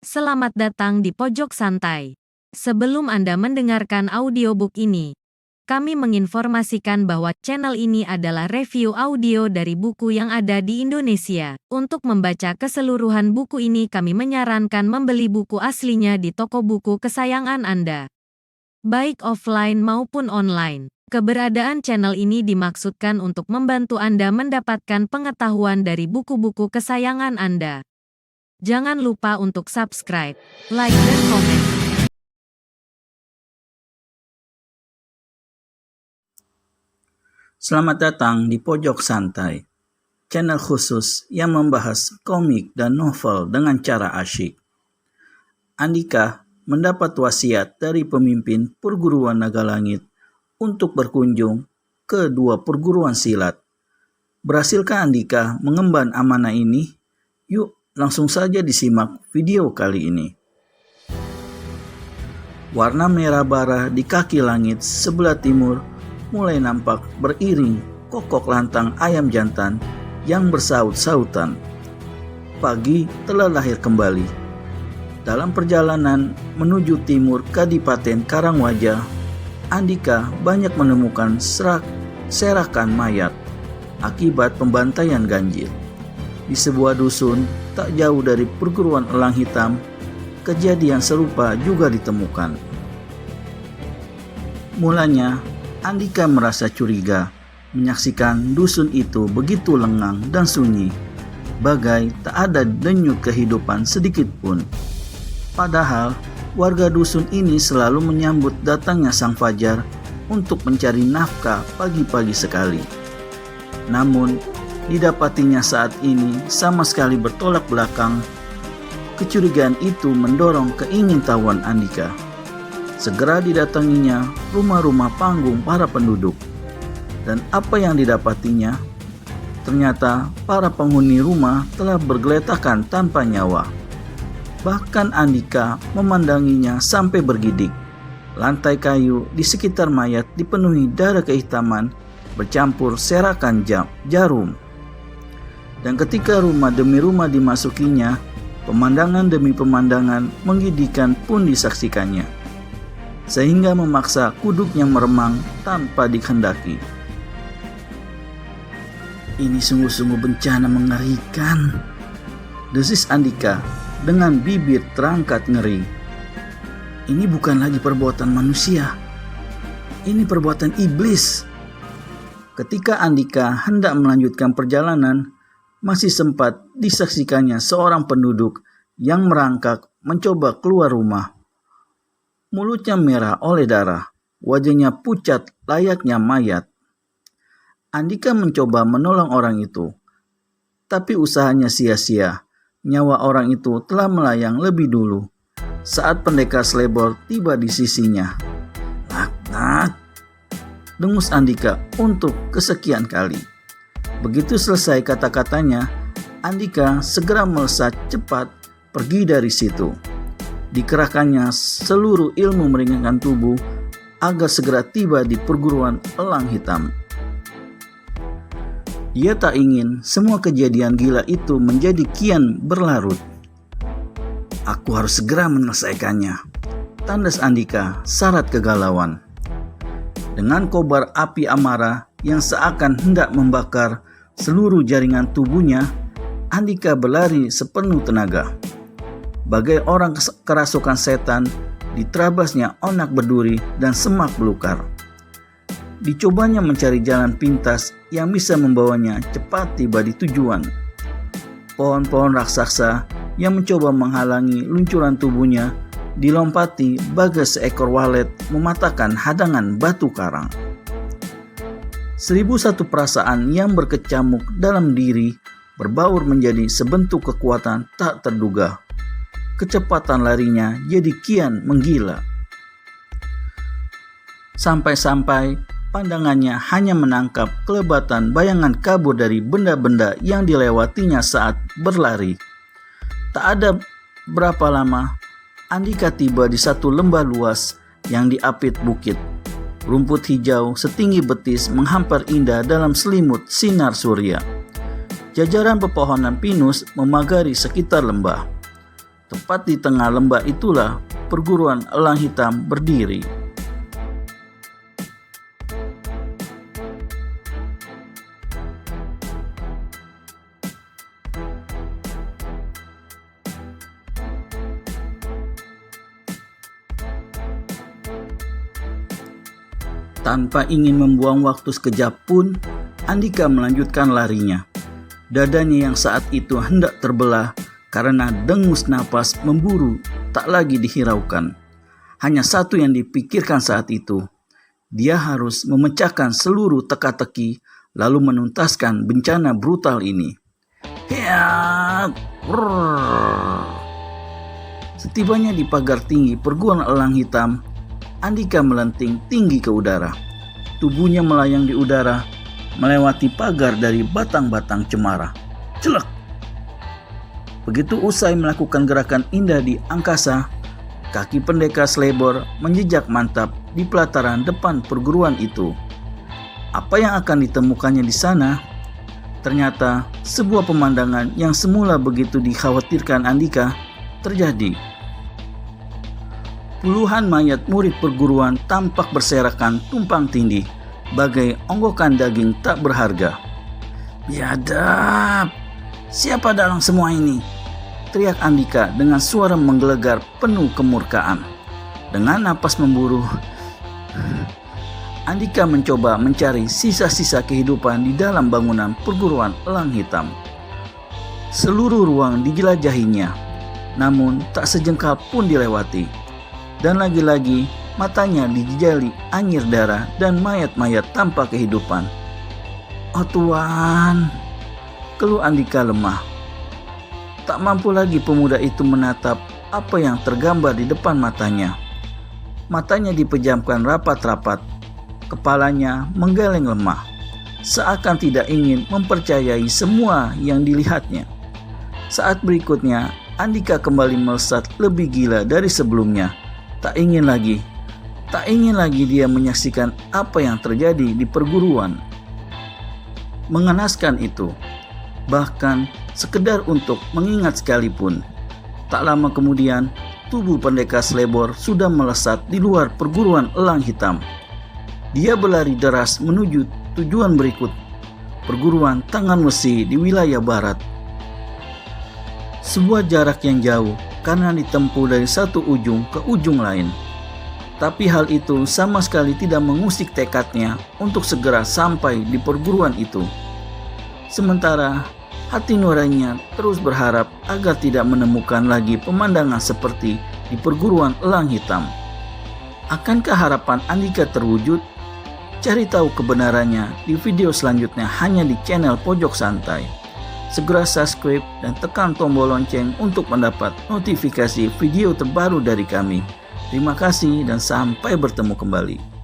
Selamat datang di Pojok Santai. Sebelum Anda mendengarkan audiobook ini, kami menginformasikan bahwa channel ini adalah review audio dari buku yang ada di Indonesia. Untuk membaca keseluruhan buku ini, kami menyarankan membeli buku aslinya di toko buku kesayangan Anda, baik offline maupun online. Keberadaan channel ini dimaksudkan untuk membantu Anda mendapatkan pengetahuan dari buku-buku kesayangan Anda. Jangan lupa untuk subscribe, like, dan komen. Selamat datang di Pojok Santai, channel khusus yang membahas komik dan novel dengan cara asyik. Andika mendapat wasiat dari pemimpin perguruan naga langit untuk berkunjung ke 2 perguruan silat. Berhasilkah Andika mengemban amanah ini? Yuk, langsung saja disimak video kali ini. Warna merah bara di kaki langit sebelah timur mulai nampak beriring kokok lantang ayam jantan yang bersaut-sautan. Pagi telah lahir kembali. Dalam perjalanan menuju timur Kadipaten Karangwaja, Andika banyak menemukan serakan mayat akibat pembantaian ganjil. Di sebuah dusun tak jauh dari perguruan elang hitam, kejadian serupa juga ditemukan. Mulanya, Andika merasa curiga menyaksikan dusun itu begitu lengang dan sunyi, bagai tak ada denyut kehidupan sedikit pun. Padahal, warga dusun ini selalu menyambut datangnya sang fajar untuk mencari nafkah pagi-pagi sekali. Namun, didapatinya saat ini sama sekali bertolak belakang. Kecurigaan itu mendorong keingintahuan Andika. Segera didatanginya rumah-rumah panggung para penduduk. Dan apa yang didapatinya? Ternyata para penghuni rumah telah bergeletakan tanpa nyawa. Bahkan Andika memandanginya sampai bergidik. Lantai kayu di sekitar mayat dipenuhi darah kehitaman bercampur serakan jarum. Dan ketika rumah demi rumah dimasukinya, pemandangan demi pemandangan menggigitkan pun disaksikannya, sehingga memaksa kuduknya meremang tanpa dikehendaki. Ini sungguh-sungguh bencana mengerikan, desis Andika dengan bibir terangkat ngeri. Ini bukan lagi perbuatan manusia, ini perbuatan iblis. Ketika Andika hendak melanjutkan perjalanan, masih sempat disaksikannya seorang penduduk yang merangkak mencoba keluar rumah. Mulutnya merah oleh darah, wajahnya pucat layaknya mayat. Andika mencoba menolong orang itu, tapi usahanya sia-sia. Nyawa orang itu telah melayang lebih dulu saat pendekar Slebor tiba di sisinya. Laknat, dengus Andika untuk kesekian kali. Begitu selesai kata-katanya, Andika segera melesat cepat pergi dari situ. Dikerahkannya seluruh ilmu meringankan tubuh agar segera tiba di perguruan elang hitam. Ia tak ingin semua kejadian gila itu menjadi kian berlarut. Aku harus segera menyelesaikannya, tandas Andika syarat kegalauan. Dengan kobar api amarah yang seakan hendak membakar seluruh jaringan tubuhnya, Andika berlari sepenuh tenaga. Bagai orang kerasukan setan, diterabasnya onak berduri dan semak belukar. Dicobanya mencari jalan pintas yang bisa membawanya cepat tiba di tujuan. Pohon-pohon raksasa yang mencoba menghalangi luncuran tubuhnya dilompati bagai seekor walet mematahkan hadangan batu karang. 1001 perasaan yang berkecamuk dalam diri berbaur menjadi sebentuk kekuatan tak terduga. Kecepatan larinya jadi kian menggila. Sampai-sampai pandangannya hanya menangkap kelebatan bayangan kabur dari benda-benda yang dilewatinya saat berlari. Tak ada berapa lama, Andika tiba di satu lembah luas yang diapit bukit. Rumput hijau setinggi betis menghampar indah dalam selimut sinar surya. Jajaran pepohonan pinus memagari sekitar lembah. Tepat di tengah lembah itulah perguruan elang hitam berdiri. Tanpa ingin membuang waktu sekejap pun, Andika melanjutkan larinya. Dadanya yang saat itu hendak terbelah karena dengus napas memburu tak lagi dihiraukan. Hanya satu yang dipikirkan saat itu. Dia harus memecahkan seluruh teka-teki lalu menuntaskan bencana brutal ini. Setibanya di pagar tinggi perguruan elang hitam, Andika melenting tinggi ke udara. Tubuhnya melayang di udara, melewati pagar dari batang-batang cemara. Celek! Begitu usai melakukan gerakan indah di angkasa, kaki pendekar Slebor menjejak mantap di pelataran depan perguruan itu. Apa yang akan ditemukannya di sana? Ternyata sebuah pemandangan yang semula begitu dikhawatirkan Andika terjadi. Puluhan mayat murid perguruan tampak berserakan tumpang tindih, bagai onggokan daging tak berharga. "Biadab! Siapa dalam semua ini?" teriak Andika dengan suara menggelegar penuh kemurkaan. Dengan napas memburu, Andika mencoba mencari sisa-sisa kehidupan di dalam bangunan perguruan elang hitam. Seluruh ruang dijelajahinya, namun tak sejengkal pun dilewati. Dan lagi-lagi matanya dijejali anyir darah dan mayat-mayat tanpa kehidupan. "Oh Tuhan," keluh Andika lemah. Tak mampu lagi pemuda itu menatap apa yang tergambar di depan matanya. Matanya dipejamkan rapat-rapat, kepalanya menggeleng lemah, seakan tidak ingin mempercayai semua yang dilihatnya. Saat berikutnya, Andika kembali melesat lebih gila dari sebelumnya. Tak ingin lagi dia menyaksikan apa yang terjadi di perguruan. Mengenaskan itu, bahkan sekedar untuk mengingat sekalipun. Tak lama kemudian, tubuh pendekar Slebor sudah melesat di luar perguruan elang hitam. Dia berlari deras menuju tujuan berikut, perguruan Tangan Besi di wilayah barat. Sebuah jarak yang jauh karena ditempuh dari satu ujung ke ujung lain. Tapi hal itu sama sekali tidak mengusik tekadnya untuk segera sampai di perguruan itu. Sementara hati nuraninya terus berharap agar tidak menemukan lagi pemandangan seperti di perguruan elang hitam. Akankah harapan Andika terwujud? Cari tahu kebenarannya di video selanjutnya hanya di channel Pojok Santai. Segera subscribe dan tekan tombol lonceng untuk mendapat notifikasi video terbaru dari kami. Terima kasih dan sampai bertemu kembali.